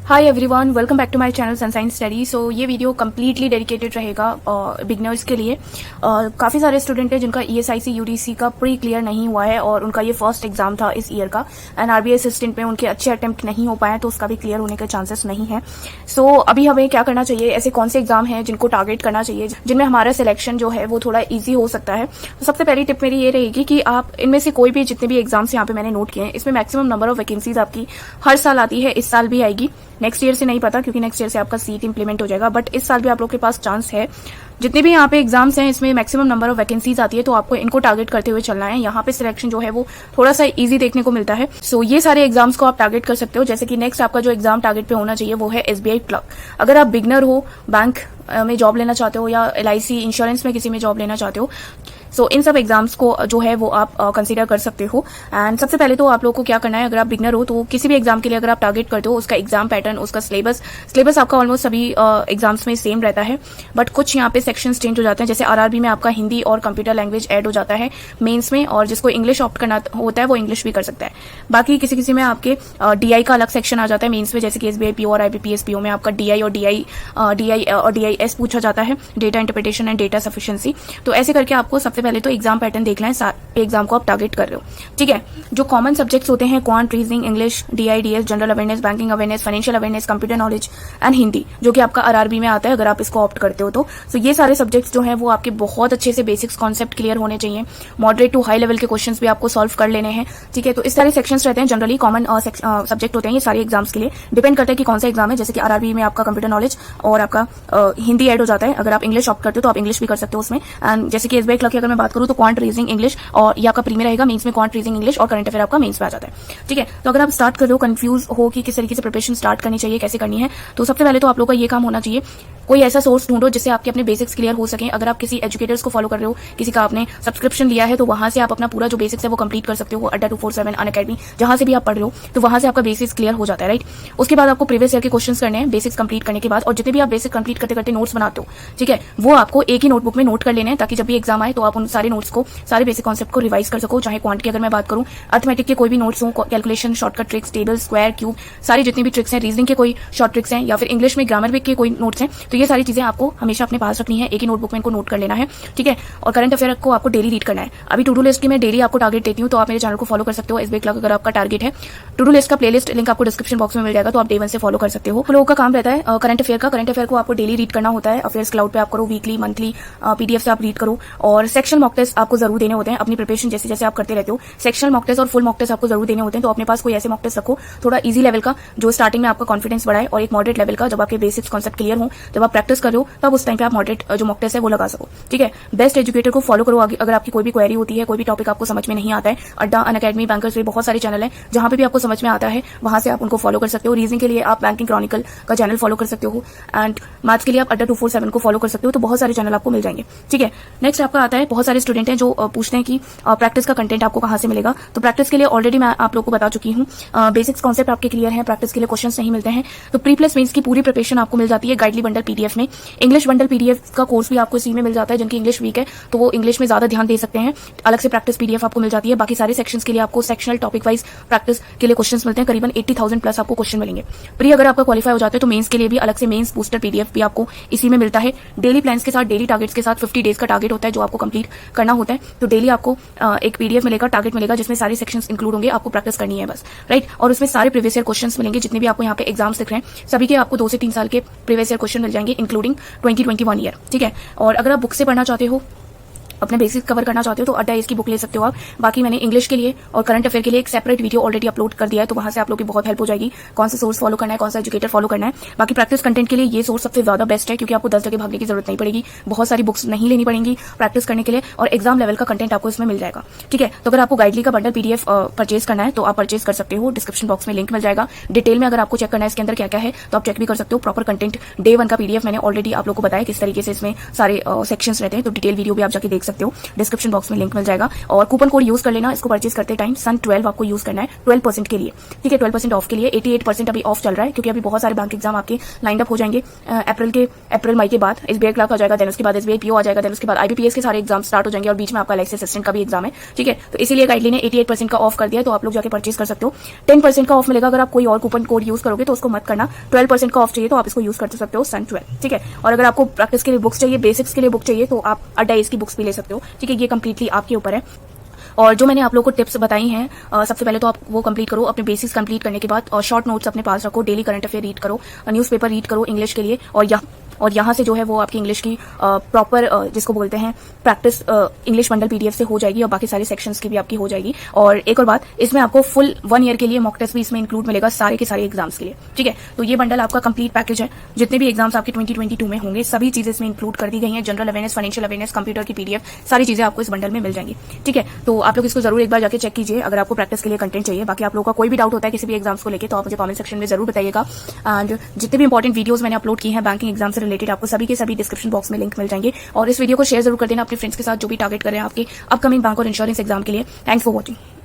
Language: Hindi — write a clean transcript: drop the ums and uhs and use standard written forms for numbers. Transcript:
Hi everyone, welcome back to my channel sunshine study. So ये वीडियो कम्प्लीटली डेडिकेटेड रहेगा बिगनर्स के लिए। काफ़ी सारे स्टूडेंट हैं जिनका ESIC UDC का प्री क्लियर नहीं हुआ है और उनका ये फर्स्ट एग्जाम था इस ईयर का, एंड RBI असिस्टेंट में उनके अच्छे अटेम्प्ट नहीं हो पाए तो उसका भी क्लियर होने के चांसेस नहीं है। सो अभी हमें क्या करना चाहिए, ऐसे कौन से एग्जाम हैं जिनको टारगेट करना चाहिए, जिनमें हमारा सिलेक्शन जो है वो थोड़ा ईजी हो सकता है। तो सबसे पहली टिप मेरी ये रहेगी कि आप इनमें से कोई भी, जितने भी एग्जाम्स यहाँ पे मैंने नोट किए हैं, इसमें मैक्सिमम नंबर ऑफ वैकेंसीज आपकी हर साल आती है। इस साल भी आएगी, नेक्स्ट ईयर से नहीं पता क्योंकि नेक्स्ट ईयर से आपका सीट इंप्लीमेंट हो जाएगा, बट इस साल भी आप लोग के पास चांस है। जितने भी यहाँ पे एग्जाम्स हैं इसमें मैक्सिमम नंबर ऑफ वैकेंसीज आती है, तो आपको इनको टारगेट करते हुए चलना है। यहाँ पे सिलेक्शन जो है वो थोड़ा सा इजी देखने को मिलता है। सो ये सारे एग्जाम्स को आप टारगेट कर सकते हो। जैसे कि नेक्स्ट आपका जो एग्जाम टारगेट पे होना चाहिए वो है SBI क्लर्क। अगर आप बिगनर हो, बैंक में जॉब लेना चाहते हो या LIC इंश्योरेंस में किसी में जॉब लेना चाहते हो, सो इन सब एग्जाम्स को जो है वो आप कंसीडर कर सकते हो। एंड सबसे पहले तो आप लोगों को क्या करना है, अगर आप बिगनर हो तो किसी भी एग्जाम के लिए अगर आप टारगेट करते हो, उसका एग्जाम पैटर्न, उसका सिलेबस आपका ऑलमोस्ट सभी एग्जाम्स में सेम रहता है, बट कुछ यहाँ पे सेक्शंस चेंज हो जाते हैं। जैसे RRB में आपका हिंदी और कंप्यूटर लैंग्वेज ऐड हो जाता है मेंस में, और जिसको इंग्लिश ऑप्ट करना होता है वो इंग्लिश भी कर सकता है। बाकी किसी में आपके DI का अलग सेक्शन आ जाता है मेंस में, जैसे कि SBI PO और IBPS PO में आपका DI और DIS पूछा जाता है, data interpretation and data sufficiency. तो ऐसे करके आपको सबसे पहले तो एग्जाम पैटर्न देखना है, सारे एग्जाम को आप टारगेट कर रहे हो, ठीक है। जो कॉमन सब्जेक्ट्स होते हैं, quant, reasoning, English, DI DS, general awareness, banking awareness, financial awareness, computer knowledge and Hindi, जो कि आपका RRB में आता है अगर आप इसको ऑप्ट करते हो तो। ये सारे सब्जेक्ट्स जो हैं वो आपके बहुत अच्छे से बेसिक्स कॉन्सेप्ट क्लियर होने चाहिए। मॉडरेट टू हाई लेवल के क्वेश्चंस भी आपको सॉल्व कर लेने हैं, ठीक है। तो इस सारे सेक्शंस रहते हैं, जनरली कॉमन सब्जेक्ट होते हैं ये सारे एग्जाम्स के लिए। डिपेंड करता है कि कौन सा एग्जाम है। जैसे कि RRB में आपका कंप्यूटर नॉलेज और आपका हिंदी ऐड हो जाता है। अगर आप इंग्लिश ऑप्ट करते हो तो आप इंग्लिश भी कर सकते हो उसमें। एंड जैसे कि SBI क्लर्क की अगर मैं बात करूँ तो क्वांट, रीजनिंग, इंग्लिश, और ये आपका प्री में रहेगा, मेंस में क्वांट, रीजनिंग, इंग्लिश और करंट अफेयर आपका मेंस में आ जाता है, ठीक है। तो अगर आप स्टार्ट कर रहे हो, कंफ्यूज हो कि किस तरीके से प्रिपरेशन स्टार्ट करनी चाहिए, कैसे करनी है, तो सबसे पहले तो आप लोग का ये काम होना चाहिए, कोई ऐसा सोर्स ढूंढो जिससे आपके अपने बेसिक्स क्लियर हो सके। अगर आप किसी एजुकेटर्स को फॉलो कर रहे हो, किसी का आपने सब्सक्रिप्शन लिया है, तो वहां से आप अपना पूरा जो बेसिक्स है वो कंप्लीट कर सकते हो। अड्डा 247, अनअकैडमी, जहां से भी आप पढ़ रहे हो, तो वहां से आपका बेसिक्स क्लियर हो जाता है, राइट। उसके बाद आपको प्रीवियस ईयर के क्वेश्चंस करने हैं बेसिक्स कंप्लीट करने के बाद, और जितने भी आप बेसिक कंप्लीट करते करते नोट्स बनाते हो, ठीक है, वो आपको एक ही नोटबुक में नोट कर लेने हैं, ताकि जब भी एग्जाम आए तो आप उन सारे नोट्स को, सारे बेसिक कॉन्सेप्ट को रिवाइज कर सको। चाहे क्वांट की अगर मैं बात करूं, अर्थमेटिक के कोई भी नोट्स हो, calculation, shortcut tricks, table, square, cube, सारी जितनी भी ट्रिक्स हैं, रीजनिंग के कोई शॉर्ट ट्रिक्स हैं, या फिर इंग्लिश में ग्रामर के कोई नोट्स हैं, तो ये सारी चीजें आपको हमेशा अपने पास रखनी है, एक ही नोटबुक में इनको नोट कर लेना है, ठीक है। और करंट अफेयर को आपको डेली रीड करना है। अभी टू डू लिस्ट की मैं डेली आपको टारगेट देती हूँ, तो आप मेरे चैनल को फॉलो कर सकते हो। SBI क्लर्क अगर आपका टारगेट है, टू डू लिस्ट का प्लेलिस्ट लिंक आपको डिस्क्रिप्शन बॉक्स में मिल जाएगा, तो आप डे 1 से फॉलो कर सकते हो। लोगों का काम रहता है करंट अफेयर को आपको डेली रीड करना होता है। अफेयर्स क्लाउड पे आप करो, वीकली, मंथली PDF से आप रीड करो, और सेक्शनल मॉक टेस्ट आपको जरूर देने होते हैं। अपनी प्रिपरेशन जैसे जैसे आप करते रहते हो, सेक्शनल मॉक टेस्ट और फुल मॉक टेस्ट आपको जरूर देने होते हैं। तो अपने पास कोई ऐसे मॉक टेस्ट रखो थोड़ा इजी लेवल का, जो स्टार्टिंग में आपका कॉन्फिडेंस बढ़ाए, और एक मॉडरेट लेवल का, जब आपके बेसिक्स कॉन्सेप्ट क्लियर हो, जब आप प्रैक्टिस कर रहे हो, तब उस टाइम पे आप मॉडरेट जो मॉक टेस्ट है वो लगा सको, ठीक है। बेस्ट एजुकेटर को फॉलो करो अगर आपकी कोई भी क्वेरी होती है, कोई भी टॉपिक आपको समझ में नहीं आता है। अड्डा, अनअकैडमी, बैंकर्स वे, बहुत सारे चैनल हैं जहां पे भी आपको समझ में आता है, वहां से आप उनको फॉलो कर सकते हो। रीजनिंग के लिए आप बैंकिंग क्रॉनिकल का चैनल फॉलो कर सकते हो, एंड मैथ्स के लिए आप अड्डा 247 को फॉलो कर सकते हो। तो बहुत सारे चैनल आपको मिल जाएंगे, ठीक है। नेक्स्ट आपका आता है, बहुत सारे स्टूडेंट हैं जो पूछते हैं कि प्रैक्टिस का कंटेंट आपको कहां से मिलेगा। तो प्रैक्टिस के लिए ऑलरेडी मैं आप लोगों को बता चुकी हूँ, बेसिक्स कॉन्सेप्ट आपके क्लियर है, प्रैक्टिस के लिए क्वेश्चंस नहीं मिलते हैं, तो प्री प्लस मेंस की पूरी प्रिपरेशन आपको मिल जाती है गाइडली बंडल PDF में। इंग्लिश बंडल PDF का कोर्स भी आपको इसी में मिल जाता है। जिनकी इंग्लिश वीक है तो वो इंग्लिश में ज्यादा ध्यान दे सकते हैं, अलग से प्रैक्टिस PDF आपको मिल जाती है। बाकी सारे सेक्शंस के लिए आपको सेक्शनल टॉपिक वाइज प्रैक्टिस के लिए क्वेश्चंस मिलते हैं, करीबन 80,000 प्लस आपको क्वेश्चन मिलेंगे। प्री अगर आपका क्वालिफाई हो जाते हैं तो मेंस के लिए भी अलग से मेंस बूस्टर PDF भी आपको इसी में मिलता है। डेली प्लान्स के साथ, डेली टारगेट्स के साथ 50 डेज का टारगेट होता है जो आपको कंप्लीट करना होता है। तो डेली आपको एक PDF मिलेगा, टारगेट मिलेगा, जिसमें सारे सेक्शंस इंक्लूड होंगे, आपको प्रैक्टिस करनी है बस, राइट। और उसमें सारे प्रीवियस ईयर क्वेश्चंस मिलेंगे, जितने भी आपको यहाँ पे एग्जाम्स दिख रहे हैं सभी के आपको 2 से 3 साल के प्रीवियस ईयर क्वेश्चन मिल जाएंगे, इंक्लूडिंग 2021 ईयर, ठीक है। और अगर आप बुक से पढ़ना चाहते हो, अपने बेसिक कवर करना चाहते हो, तो अड्डा इसकी बुक ले सकते हो आप। बाकी मैंने इंग्लिश के लिए और करंट अफेयर के लिए एक सेपरेट वीडियो ऑलरेडी अपलोड कर दिया है, तो वहां से आप लोग की बहुत हेल्प हो जाएगी, कौन सा सोर्स फॉलो करना है, कौन सा एजुकेटर फॉलो करना है। बाकी प्रैक्टिस कंटेंट के लिए ये सोर्स सबसे ज्यादा बेस्ट है, क्योंकि आपको 10 जगह भागने की जरूरत नहीं पड़ेगी, बहुत सारी बुक्स नहीं लेनी पड़ेंगी प्रैक्टिस करने के लिए, और एग्जाम लेवल का कंटेंट आपको इसमें मिल जाएगा, ठीक है। तो अगर आपको गाइडली का बंडल PDF परचेज करना है तो आप परचेज कर सकते हो, डिस्क्रिप्शन बॉक्स में लिंक मिल जाएगा। डिटेल में अगर आपको चेक करना है इसके अंदर क्या क्या है तो आप चेक भी कर सकते हो। प्रॉपर कंटेंट डे 1 का PDF मैंने ऑलरेडी आप लोग को बताया किस तरीके से इसमें सारे सेक्शंस रहते हैं, तो डिटेल वीडियो भी आप जाके देख सकते हो, डिस्क्रिप्शन बॉक्स में लिंक मिल जाएगा। और कूपन कोड यूज कर लेना, इसको परचेज करते टाइम सन12 आपको यूज करना है 12% के लिए, ठीक है, 12% ऑफ के लिए। 88% अभी ऑफ चल रहा है क्योंकि अभी बहुत सारे बैंक एग्जाम आपके लाइंड अप हो जाएंगे अप्रैल मई के बाद। SBI क्लर्क आ जाएगा, देन उसके बाद SBI PO आ जाएगा, देन उसके बाद IBPS के सारे एग्जाम स्टार्ट हो जाएंगे और बीच में आपका एलआईसी असिस्टेंट का भी एग्जाम है, ठीक है। तो इसीलिए गाइडलाइन ने 88% का ऑफ कर दिया, तो आप लोग जाके परचेज कर सकते हो। 10% का ऑफ मिलेगा अगर आप कोई और कूपन कोड यूज करोगे, तो उसको मत करना। 12% का ऑफ चाहिए तो आप इसको यूज कर सकते हो सन12, ठीक है। और अगर आपको प्रैक्टिस के लिए बुक्स चाहिए, बेसिक्स के लिए बुक चाहिए, तो आप अड्डा इसकी बुक्स भी ले सकते हो, ठीक है। ये कंप्लीटली आपके ऊपर है। और जो मैंने आप लोगों को टिप्स बताई हैं, सबसे पहले तो आप वो कंप्लीट करो, अपने बेसिक्स कंप्लीट करने के बाद, और शॉर्ट नोट्स अपने पास रखो, डेली करंट अफेयर रीड करो, न्यूज़पेपर रीड करो इंग्लिश के लिए, और यहाँ से जो है वो आपकी इंग्लिश की प्रॉपर जिसको बोलते हैं प्रैक्टिस इंग्लिश बंडल PDF से हो जाएगी, और बाकी सारे सेक्शंस की भी आपकी हो जाएगी। और एक और बात, इसमें आपको फुल 1 ईयर के लिए मॉक टेस्ट भी इसमें इंक्लूड मिलेगा, सारे के सारे एग्जाम्स के लिए, ठीक है। तो ये बंडल आपका कंप्लीट पैकेज है। जितने भी एग्जाम्स आपके 2022 में होंगे, सभी चीजें इसमें इंक्लूड कर दी गई हैं। General awareness, financial awareness, computer की PDF, सारी चीजें आपको इस बंडल में मिल जाएंगी, ठीक है। तो आप लोग इसको जरूर एक बार जाके चेक कीजिए अगर आपको प्रैक्टिस के लिए कंटेंट चाहिए। बाकी आप लोगों का कोई भी डाउट होता है किसी भी एग्जाम्स को लेकर, तो आप मुझे कमेंट सेक्शन में जरूर बताइएगा। एंड जितने भी इंपॉर्टेंट वीडियोस मैंने अपलोड की हैं बैंकिंग एग्जाम से रिलेटेड, आपको सभी के सभी डिस्क्रिप्शन बॉक्स में लिंक मिल जाएंगे। और इस वीडियो को शेयर जरूर कर देना अपने फ्रेंड्स के साथ जो भी टारगेट कर रहे हैं आपके अपकमिंग बैंक और इंश्योरेंस एग्जाम के लिए। Thanks for watching.